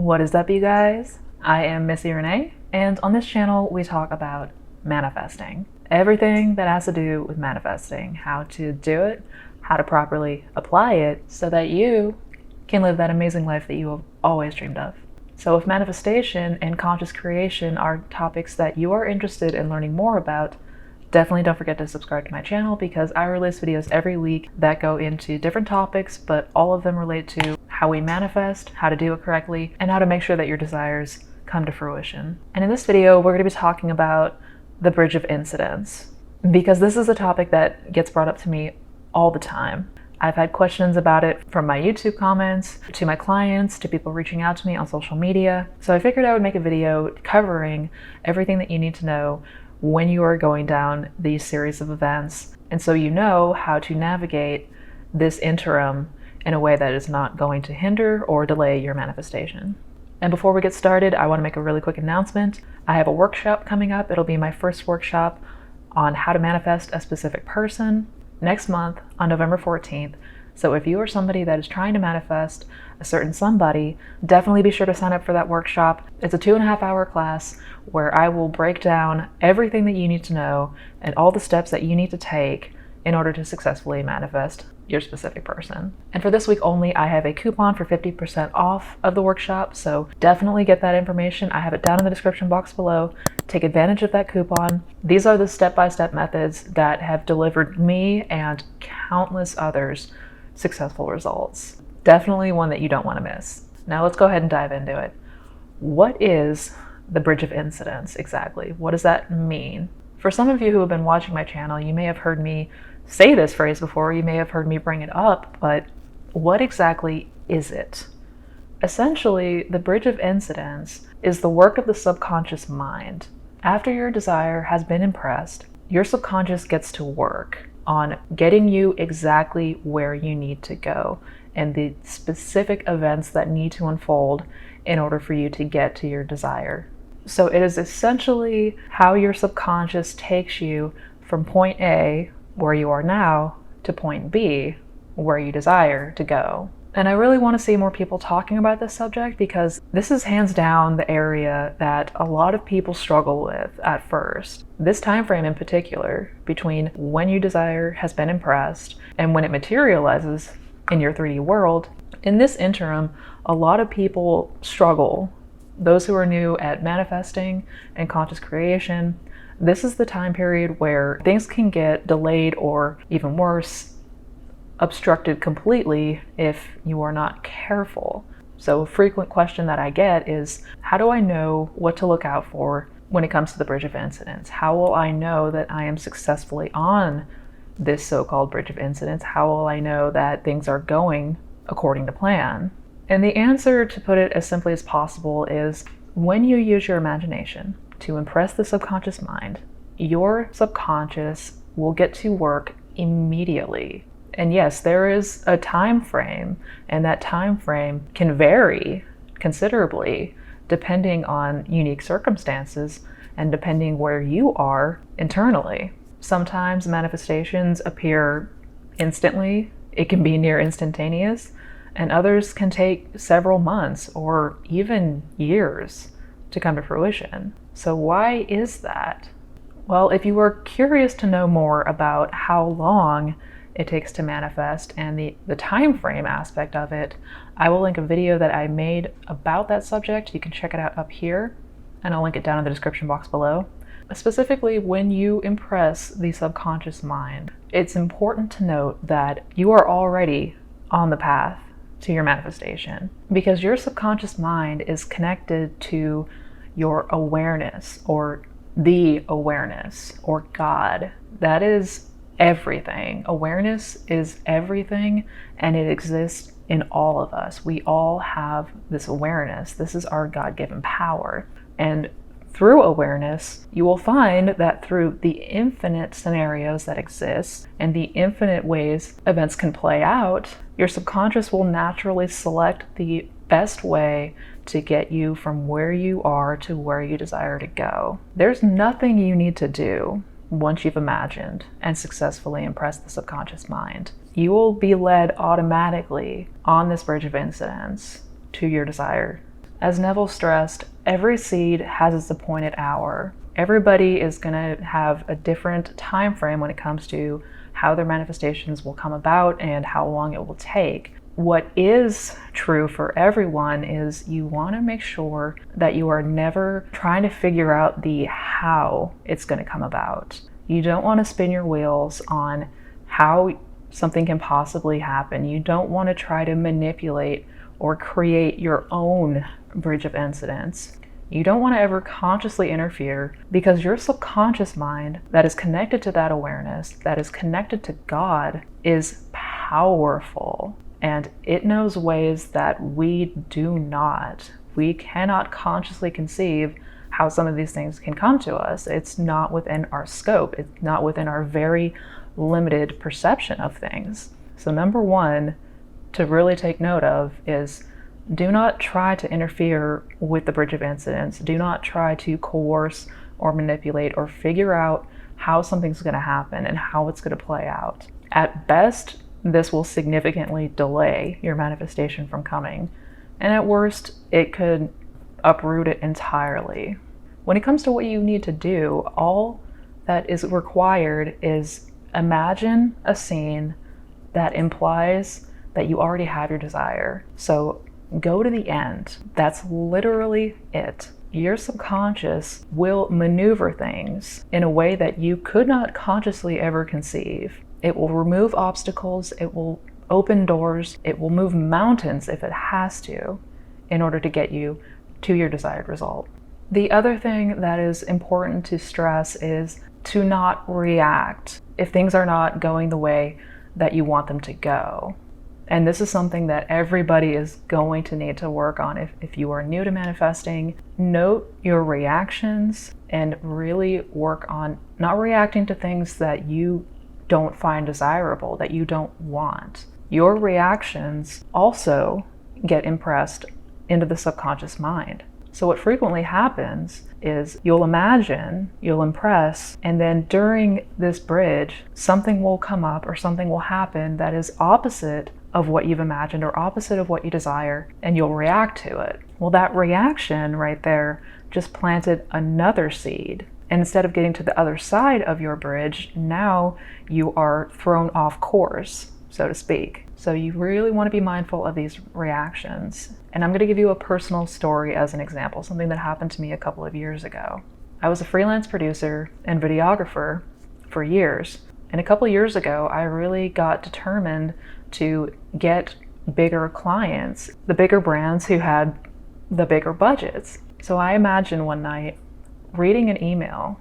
What is up, you guys? I am Missy Renee, and on this channel we talk about manifesting. Everything that has to do with manifesting, how to do it, how to properly apply it so that you can live that amazing life that you have always dreamed of. So if manifestation and conscious creation are topics that you are interested in learning more about, definitely don't forget to subscribe to my channel because I release videos every week that go into different topics, but all of them relate to how we manifest, how to do it correctly, and how to make sure that your desires come to fruition. And in this video, we're going to be talking about the bridge of incidents, because this is a topic that gets brought up to me all the time. I've had questions about it from my YouTube comments, to my clients, to people reaching out to me on social media. So I figured I would make a video covering everything that you need to know when you are going down these series of events, and so you know how to navigate this interim in a way that is not going to hinder or delay your manifestation. And before we get started, I want to make a really quick announcement. I have a workshop coming up. It'll be my first workshop on how to manifest a specific person next month on November 14th. So if you are somebody that is trying to manifest a certain somebody, definitely be sure to sign up for that workshop. It's a 2.5-hour class where I will break down everything that you need to know and all the steps that you need to take in order to successfully manifest your specific person. And for this week only, I have a coupon for 50% off of the workshop, so definitely get that information. I have it down in the description box below. Take advantage of that coupon. These are the step-by-step methods that have delivered me and countless others successful results. Definitely one that you don't want to miss. Now let's go ahead and dive into it. What is the bridge of incidents exactly? What does that mean? For some of you who have been watching my channel, you may have heard me say this phrase before, you may have heard me bring it up, but what exactly is it? Essentially, the bridge of incidents is the work of the subconscious mind. After your desire has been impressed, your subconscious gets to work on getting you exactly where you need to go and the specific events that need to unfold in order for you to get to your desire. So it is essentially how your subconscious takes you from point A, where you are now, to point B, where you desire to go. And I really want to see more people talking about this subject because this is hands down the area that a lot of people struggle with at first. This time frame in particular, between when you desire has been impressed and when it materializes in your 3D world, in this interim, a lot of people struggle. Those who are new at manifesting and conscious creation, this is the time period where things can get delayed or, even worse, obstructed completely if you are not careful. So a frequent question that I get is, how do I know what to look out for when it comes to the bridge of incidents? How will I know that I am successfully on this so-called bridge of incidents? How will I know that things are going according to plan? And the answer, to put it as simply as possible, is when you use your imagination to impress the subconscious mind, your subconscious will get to work immediately. And yes, there is a time frame, and that time frame can vary considerably depending on unique circumstances and depending where you are internally. Sometimes manifestations appear instantly, it can be near instantaneous, and others can take several months or even years to come to fruition. So why is that? Well, if you are curious to know more about how long it takes to manifest and the time frame aspect of it, I will link a video that I made about that subject. You can check it out up here, and I'll link it down in the description box below. Specifically, when you impress the subconscious mind, it's important to note that you are already on the path to your manifestation, because your subconscious mind is connected to your awareness, or the awareness, or God. That is everything. Awareness is everything, and it exists in all of us. We all have this awareness. This is our God-given power. And through awareness, you will find that through the infinite scenarios that exist and the infinite ways events can play out, your subconscious will naturally select the best way to get you from where you are to where you desire to go. There's nothing you need to do once you've imagined and successfully impressed the subconscious mind. You will be led automatically on this bridge of incidents to your desire. As Neville stressed, every seed has its appointed hour. Everybody is going to have a different time frame when it comes to how their manifestations will come about and how long it will take. What is true for everyone is you want to make sure that you are never trying to figure out the how it's going to come about. You don't want to spin your wheels on how something can possibly happen. You don't want to try to manipulate or create your own bridge of incidents. You don't want to ever consciously interfere, because your subconscious mind that is connected to that awareness, that is connected to God, is powerful. And it knows ways that we do not. We cannot consciously conceive how some of these things can come to us. It's not within our scope. It's not within our very limited perception of things. So number one to really take note of is, do not try to interfere with the bridge of incidents. Do not try to coerce or manipulate or figure out how something's going to happen and how it's going to play out. At best, this will significantly delay your manifestation from coming. And at worst, it could uproot it entirely. When it comes to what you need to do, all that is required is imagine a scene that implies that you already have your desire. So go to the end. That's literally it. Your subconscious will maneuver things in a way that you could not consciously ever conceive. It will remove obstacles, it will open doors, it will move mountains if it has to, in order to get you to your desired result. The other thing that is important to stress is to not react if things are not going the way that you want them to go. And this is something that everybody is going to need to work on. If you are new to manifesting, note your reactions and really work on not reacting to things that you don't find desirable, that you don't want. Your reactions also get impressed into the subconscious mind. So what frequently happens is you'll imagine, you'll impress, and then during this bridge, something will come up or something will happen that is opposite of what you've imagined or opposite of what you desire, and you'll react to it. Well, that reaction right there just planted another seed. And instead of getting to the other side of your bridge, now you are thrown off course, so to speak. So you really want to be mindful of these reactions. And I'm going to give you a personal story as an example, something that happened to me a couple of years ago. I was a freelance producer and videographer for years. And a couple of years ago, I really got determined to get bigger clients, the bigger brands who had the bigger budgets. So I imagined one night reading an email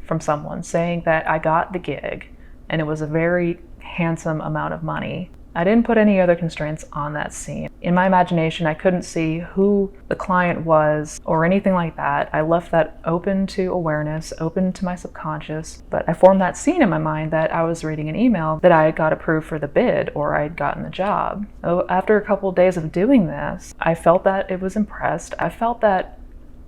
from someone saying that I got the gig and it was a very handsome amount of money. I didn't put any other constraints on that scene. In my imagination, I couldn't see who the client was or anything like that. I left that open to awareness, open to my subconscious, but I formed that scene in my mind that I was reading an email that I had got approved for the bid or I had gotten the job. So after a couple of days of doing this, I felt that it was impressed. I felt that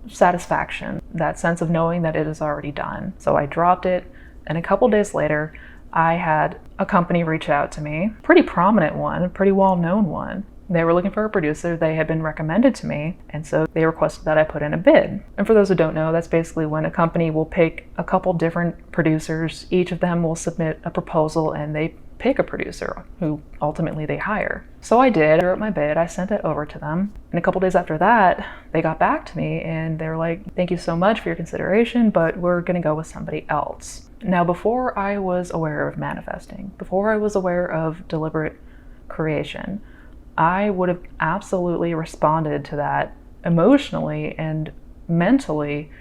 satisfaction, that sense of knowing that it is already done. So I dropped it, and a couple days later, I had a company reach out to me, pretty prominent one, a pretty well-known one. They were looking for a producer. They had been recommended to me, and so they requested that I put in a bid. And for those who don't know, that's basically when a company will pick a couple different producers. Each of them will submit a proposal, and they pick a producer who ultimately they hire. So I did. I wrote my bid. I sent it over to them. And a couple days after that, they got back to me, and they were like, "Thank you so much for your consideration, but we're going to go with somebody else." Now, before I was aware of manifesting, before I was aware of deliberate creation, I would have absolutely responded to that emotionally and mentally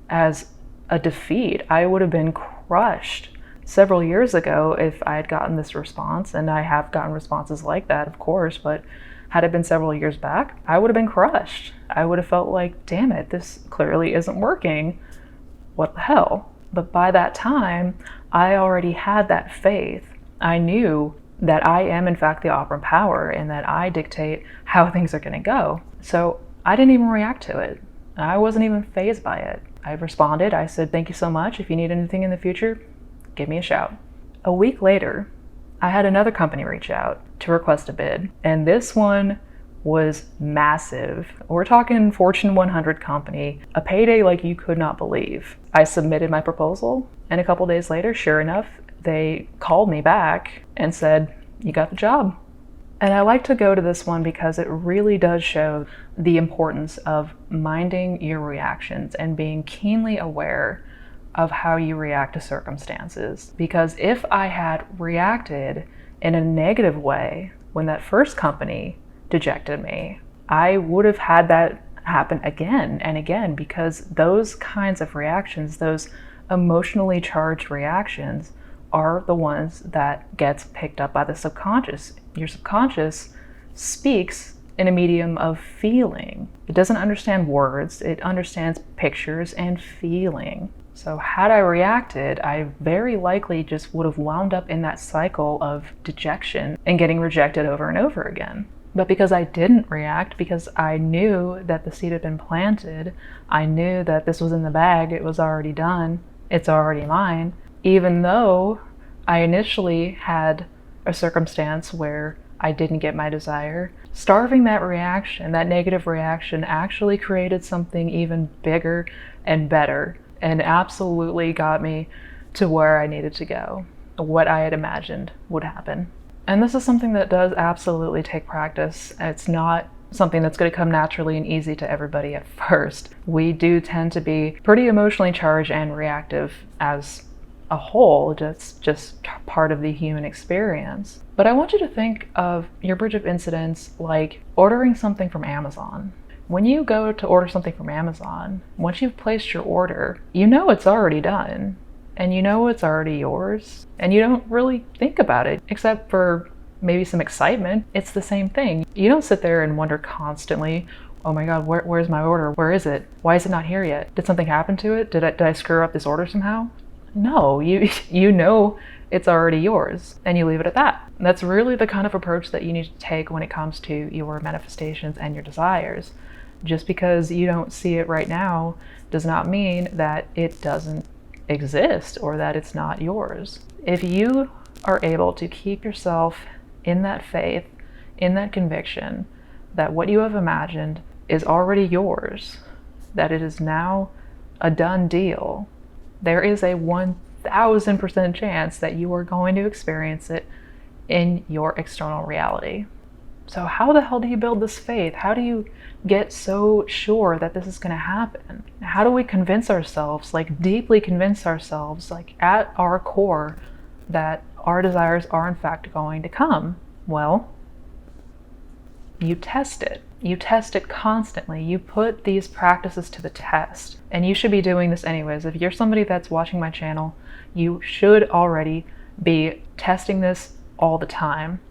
as a defeat. I would have been crushed several years ago if I had gotten this response, and I have gotten responses like that, of course, but had it been several years back, I would have been crushed. I would have felt like, damn it, this clearly isn't working. What the hell? But by that time, I already had that faith. I knew that I am in fact the operant power and that I dictate how things are going to go. So I didn't even react to it. I wasn't even fazed by it. I responded. I said, "Thank you so much. If you need anything in the future, give me a shout." A week later, I had another company reach out to request a bid. And this one was massive. We're talking Fortune 100 company, a payday like you could not believe. I submitted my proposal, and a couple days later, sure enough, they called me back and said, "You got the job." And I like to go to this one because it really does show the importance of minding your reactions and being keenly aware of how you react to circumstances. Because if I had reacted in a negative way when that first company dejected me, I would have had that happen again and again, because those kinds of reactions, those emotionally charged reactions, are the ones that gets picked up by the subconscious. Your subconscious speaks in a medium of feeling. It doesn't understand words, it understands pictures and feeling. So had I reacted, I very likely just would have wound up in that cycle of dejection and getting rejected over and over again. But because I didn't react, because I knew that the seed had been planted, I knew that this was in the bag, it was already done, it's already mine, even though I initially had a circumstance where I didn't get my desire, starving that reaction, that negative reaction, actually created something even bigger and better, and absolutely got me to where I needed to go, what I had imagined would happen. And this is something that does absolutely take practice. It's not something that's going to come naturally and easy to everybody at first. We do tend to be pretty emotionally charged and reactive as a whole. That's just part of the human experience. But I want you to think of your bridge of incidents like ordering something from Amazon. When you go to order something from Amazon, once you've placed your order, you know it's already done, and you know it's already yours, and you don't really think about it, except for maybe some excitement. It's the same thing. You don't sit there and wonder constantly, oh my God, where's my order? Where is it? Why is it not here yet? Did something happen to it? Did I screw up this order somehow? No, you know it's already yours, and you leave it at that. That's really the kind of approach that you need to take when it comes to your manifestations and your desires. Just because you don't see it right now does not mean that it doesn't exist or that it's not yours. If you are able to keep yourself in that faith, in that conviction that what you have imagined is already yours, that it is now a done deal, there is a 1000% chance that you are going to experience it in your external reality. So how the hell do you build this faith? How do you get so sure that this is going to happen? How do we convince ourselves, like deeply convince ourselves, like at our core, that our desires are in fact going to come? Well, you test it. You test it constantly. You put these practices to the test. And you should be doing this anyways. If you're somebody that's watching my channel, you should already be testing this all the time.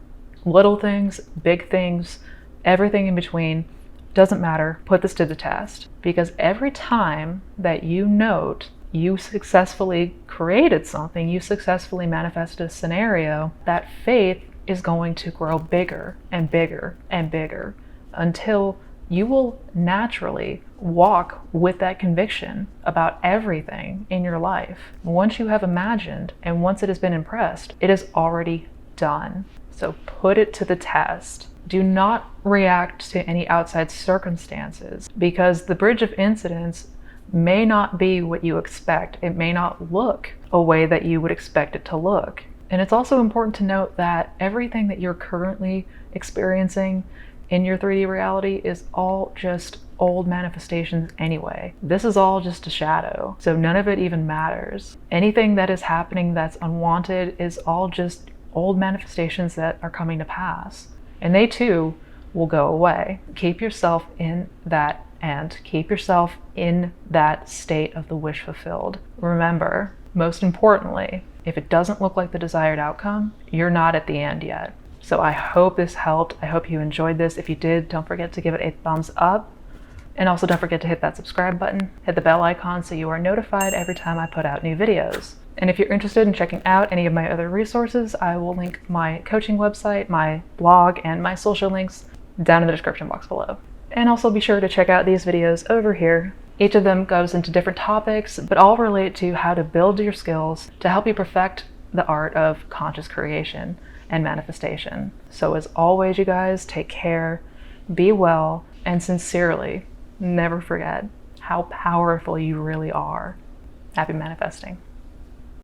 Little things, big things, everything in between, doesn't matter. Put this to the test. Because every time that you note you successfully created something, you successfully manifested a scenario, that faith is going to grow bigger and bigger and bigger until you will naturally walk with that conviction about everything in your life. Once you have imagined and once it has been impressed, it is already done. So put it to the test. Do not react to any outside circumstances, because the bridge of incidents may not be what you expect. It may not look a way that you would expect it to look. And it's also important to note that everything that you're currently experiencing in your 3D reality is all just old manifestations anyway. This is all just a shadow, so none of it even matters. Anything that is happening that's unwanted is all just old manifestations that are coming to pass, and they too will go away. Keep yourself in that and keep yourself in that state of the wish fulfilled. Remember, most importantly, if it doesn't look like the desired outcome, you're not at the end yet. So I hope this helped. I hope you enjoyed this. If you did, don't forget to give it a thumbs up. And also don't forget to hit that subscribe button, hit the bell icon so you are notified every time I put out new videos. And if you're interested in checking out any of my other resources, I will link my coaching website, my blog, and my social links down in the description box below. And also be sure to check out these videos over here. Each of them goes into different topics, but all relate to how to build your skills to help you perfect the art of conscious creation and manifestation. So as always, you guys, take care, be well, and sincerely never forget how powerful you really are. Happy manifesting.